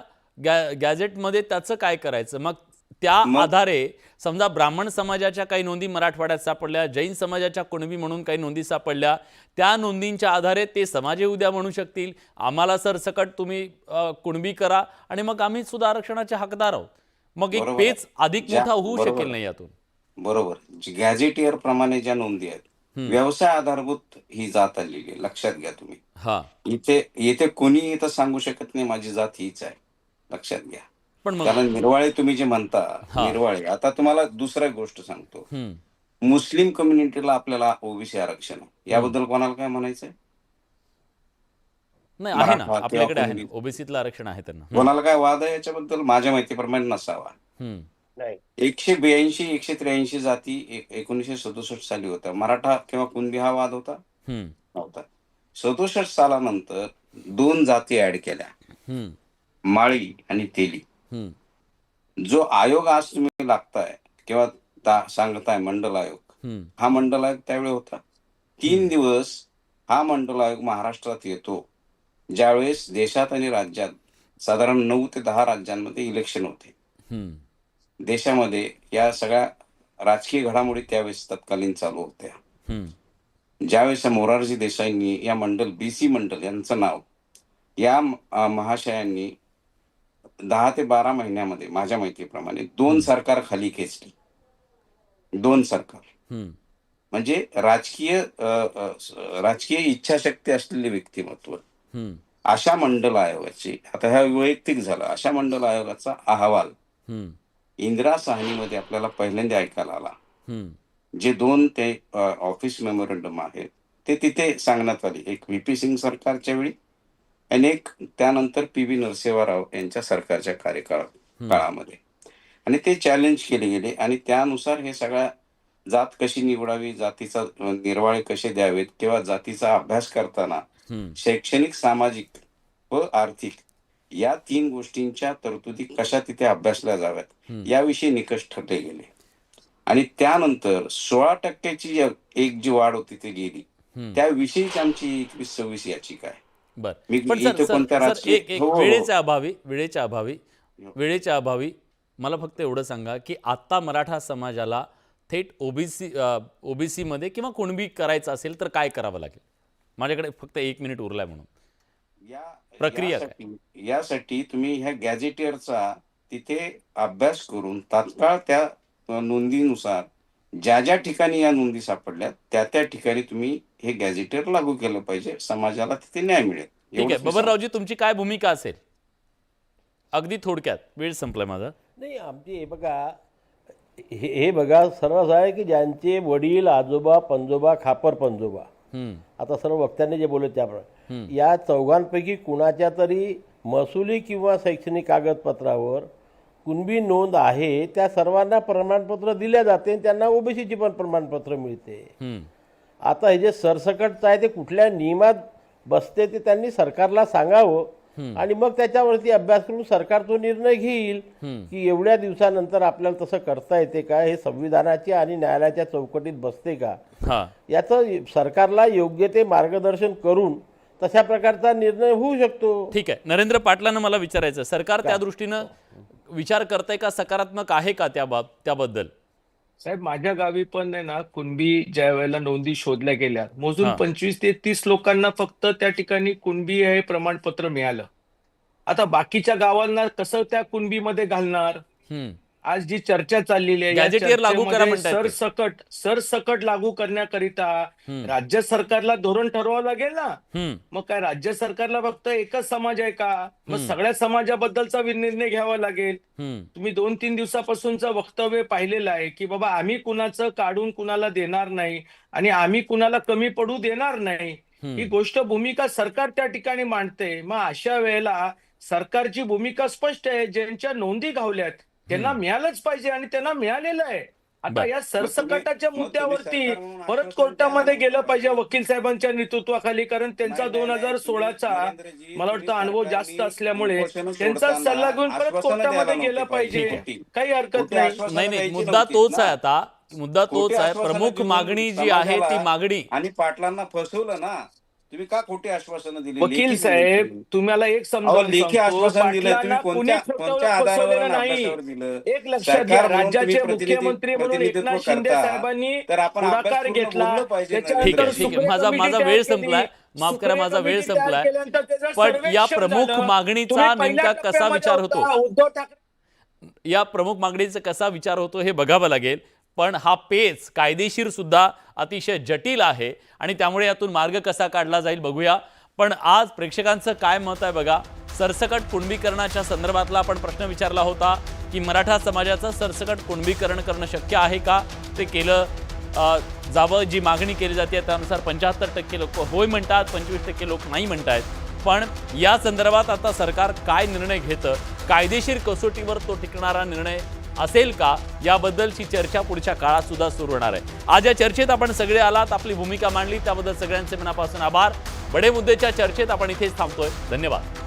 गॅझेटमध्ये, त्याचं काय करायचं मग? त्या आधारे समजा ब्राह्मण समाजाच्या काही नोंदी मराठवाड्यात सापडल्या, जैन समाजाच्या कुणबी म्हणून काही नोंदी सापडल्या, त्या नोंदींच्या आधारे ते समाजे उद्या म्हणू शकतील आम्हाला सरसकट तुम्ही कुणबी करा आणि मग आम्ही सुद्धा आरक्षणाचे हकदार आहोत. मग एक बरोबर आहे. पेच अधिक मोठा होऊ बरोबर शकेल आहे. नाही यातून. बरोबर. गॅझेटियर प्रमाणे ज्या नोंदी आहेत, व्यवसाय आधारभूत ही जात आलेली आहे, लक्षात घ्या तुम्ही. इथे कोणी इथं सांगू शकत नाही माझी जात हीच आहे, लक्षात घ्या. पण मग कारण निर्वाळे तुम्ही जे म्हणता, निर्वाळे, आता तुम्हाला दुसरी गोष्ट सांगतो. मुस्लिम कम्युनिटीला आपल्याला ओबीसी आरक्षण आहे, याबद्दल कोणाला काय म्हणायचंय? नाही, आहे ना, मराठा आपल्याकडे किंवा आहे ना, कुणबी, ओबीसीतलं आरक्षण आहे त्यांना. कोणाला काय वाद आहे याच्याबद्दल? माझ्या माहितीप्रमाणे नसावा. नाही. 182-183 जाती 1967 साली होत्या. मराठा किंवा कुणबी हा वाद होता? नव्हता. 67 सालानंतर 2 जाती ऍड केल्या, माळी आणि तेली. जो आयोग आज तुम्ही लागताय किंवा सांगताय मंडल आयोग, हा मंडल आयोग त्यावेळी होता. 3 दिवस हा मंडल आयोग महाराष्ट्रात येतो ज्यावेळेस देशात आणि राज्यात साधारण 9 ते 10 राज्यांमध्ये इलेक्शन होते. देशामध्ये या सगळ्या राजकीय घडामोडी त्यावेळेस तत्कालीन चालू होत्या. ज्यावेळेस मोरारजी देसाईंनी या मंडल, BC मंडल यांचं नाव या महाशयांनी 10 ते 12 महिन्यामध्ये माझ्या माहितीप्रमाणे 2 सरकार खाली खेचली. 2 सरकार. म्हणजे राजकीय इच्छाशक्ती असलेले व्यक्तिमत्व अशा मंडल आयोगाची, आता ह्या वैयक्तिक झालं, अशा मंडल आयोगाचा अहवाल इंदिरा साहनीमध्ये आपल्याला पहिल्यांदा ऐकायला आला. जे 2 ते ऑफिस मेमोरंडम आहेत ते तिथे सांगण्यात आले, एक VP सिंग सरकारच्या वेळी आणि एक त्यानंतर PV नरसिंह राव यांच्या सरकारच्या काळामध्ये. आणि ते चॅलेंज केले गेले आणि त्यानुसार हे सगळ्या जात कशी निवडावी, जातीचा निर्वाळे कसे द्यावेत किंवा जातीचा अभ्यास करताना शैक्षणिक, सामाजिक व आर्थिक या 3 गोष्टींच्या तरतुदी कशा तिथे अभ्यासल्या जाव्यात याविषयी निकष ठरले गेले. आणि त्यानंतर 16% एक जी वाढ होती ती गेली, त्याविषयीच आमची 2126 याचिका आहे. वेळेच्या अभावी मला फक्त एवढं सांगा की आता मराठा समाजाला थेट ओबीसी मध्ये किंवा कुणबी करायचं असेल तर काय करावं लागेल? माझ्याकडे फक्त 1 मिनिट उरलाय म्हणून. प्रक्रिया यासाठी तुम्ही ह्या गॅझेटियरचा तिथे अभ्यास करून तात्काळ त्या नोंदीनुसार ज्या ठिकाणी या नोंदी सापडल्या त्या ठिकाणी तुम्ही हे गॅझेटियर लागू केलं पाहिजे, समाजाला तिथे न्याय मिळेल. ठीक आहे बबनरावजी, तुमची काय भूमिका असेल? अगदी थोडक्यात, वेळ संपलाय माझा. नाही, आमची हे बघा सर्वच आहे की ज्यांचे वडील, आजोबा, पंजोबा, खापर पंजोबा, आता सर्व वक्त्यांनी जे बोलले त्याप्रमाणे या चौघांपैकी कुणाच्या तरी महसुली किंवा शैक्षणिक कागदपत्रावर कुणबी नोंद आहे, त्या सर्वांना प्रमाणपत्र दिले जाते, त्यांना ओबीसीची पण प्रमाणपत्र मिळते. आता हे जे सरसकटचं आहे ते कुठल्या नियमात बसते ते त्यांनी सरकारला सांगावं आणि मग त्याच्यावरती अभ्यास करून सरकार तो निर्णय घेईल की एवढ्या दिवसानंतर आपल्याला तसं करता येते का, हे संविधानाच्या आणि न्यायालयाच्या चौकटीत बसते का, याचं सरकारला योग्य ते मार्गदर्शन करून तशा प्रकारचा निर्णय होऊ शकतो. ठीक आहे. नरेंद्र पाटलांना मला विचारायचं, सरकार त्या दृष्टीनं विचार करतंय का, सकारात्मक आहे का त्याबद्दल? साहेब, माझ्या गावी पण आहे ना, कुणबी ज्या वेळेला नोंदी शोधल्या गेल्या, मोजून हा. 25 ते 30 लोकांना फक्त त्या ठिकाणी कुणबी हे प्रमाणपत्र मिळालं. आता बाकीच्या गावांना कसं त्या कुणबीमध्ये घालणार? हम्म. आज जी चर्चा चाललेली आहे, या गॅजेटियर लागू करा चर्चेमध्ये म्हणतायत ते. सरसकट लागू करण्याकरिता हम्म. राज्य सरकारला धोरण ठरवावं लागेल ना. हम्म. मग काय राज्य सरकारला फक्त एकच समाज आहे का? मग सगळ्या समाजाबद्दलचा निर्णय घ्यावा लागेल. हम्म. तुम्ही 2-3 दिवसापासूनचं वक्तव्य पाहिलेलं आहे की बाबा आम्ही कुणाचं काढून कुणाला देणार नाही आणि आम्ही कुणाला कमी पडू देणार नाही. ही गोष्ट भूमिका सरकार त्या ठिकाणी मांडते. मग अशा वेळेला सरकारची भूमिका स्पष्ट आहे, ज्यांच्या नोंदी घावल्यात त्यांना मिळालंच पाहिजे आणि त्यांना मिळालेलं आहे. आता बर. या सरसकटाच्या मग तुम्ही मुद्द्यावरती सरकार म्हणून परत आश्वासन कोर्टामध्ये द्या ना. गेलं पाहिजे वकील साहेबांच्या नेतृत्वाखाली, कारण त्यांचा नाही, नाही, नाही. 2016चा नरेंद्रजी, मला वाटतं तुम्ही अनुभव जास्त सरकारने असल्यामुळे उपोषणं त्यांचा सोडताना सल्ला घेऊन परत आश्वासनं कोर्टामध्ये द्यायला गेलं नव्हती पाहिजे. पाहिजे. काही हरकत खोटी नाही. आश्वासनं नाही द्यायची मुद्दा नव्हतीच तोच ना. आहे. आता मुद्दा तोच खोटी आहे. आश्वासनं प्रमुख देऊन मागणी जी आहे ती समाजाला मागणी आणि पाटलांना फसवलं ना. तुम्ही का खोटी आश्वासनं दिली? वकील लेखी साहेब, दिली. तुम्हाला एक अहो, समजावून लेखी सांगतो, आश्वासन दिलं पाटलांना तुम्ही कुणी कोणत्या आधारावर फसवलेलं आणि नाही. अभ्यासावर दिलं? एक लक्षात घ्या, सरकार म्हणून तुम्ही राज्याचे मुख्यमंत्री म्हणून प्रतिनिधित्व एकनाथ शिंदे करता. साहेबांनी तर आपण अभ्यास पुढाकार पूर्ण घेतला. बोललं पाहिजे. ठीक त्याच्यानंतर आहे, ठीक आहे. सुप्रे माझा कमिटी वेळ तयार संपलाय. केली. माफ करा, सुप्रे माझा वेळ कमिटी तयार संपलाय. केल्यानंतर त्याचं पण या सर्वेक्षण प्रमुख झालं. मागणीचा तुम्ही पहिल्या नेमका कसा टप्प्यामध्ये विचार होतो? होता. उद्धव ठाकरे या प्रमुख मागणीचा कसा विचार होतो हे बघावं लागेल. पण हा पेच कायदेशीर सुद्धा अतिशय जटिल आहे आणि त्यामुळे यातून मार्ग कसा काढला जाईल बघूया. पण आज प्रेक्षकांचं काय मत आहे बघा. सरसकट कुणबीकरणाच्या संदर्भातला आपण प्रश्न विचारला होता की मराठा समाजाचं सरसकट कुणबीकरण करणं शक्य आहे का, ते केलं जावं. जी मागणी केली जाते त्यानुसार 75% लोक होय म्हणतात, 25% लोक नाही म्हणतायत. पण या संदर्भात आता सरकार काय निर्णय घेतं, कायदेशीर कसोटीवर तो टिकणारा निर्णय असेल का, याबद्दलची चर्चा पुढच्या काळात सुद्धा सुरू होणार आहे. आज या चर्चेत आपण सगळे आलात, आपली भूमिका मांडली, त्याबद्दल सगळ्यांचे मनापासून आभार. बडे मुद्देच्या चर्चेत आपण इथेच थांबतोय. धन्यवाद.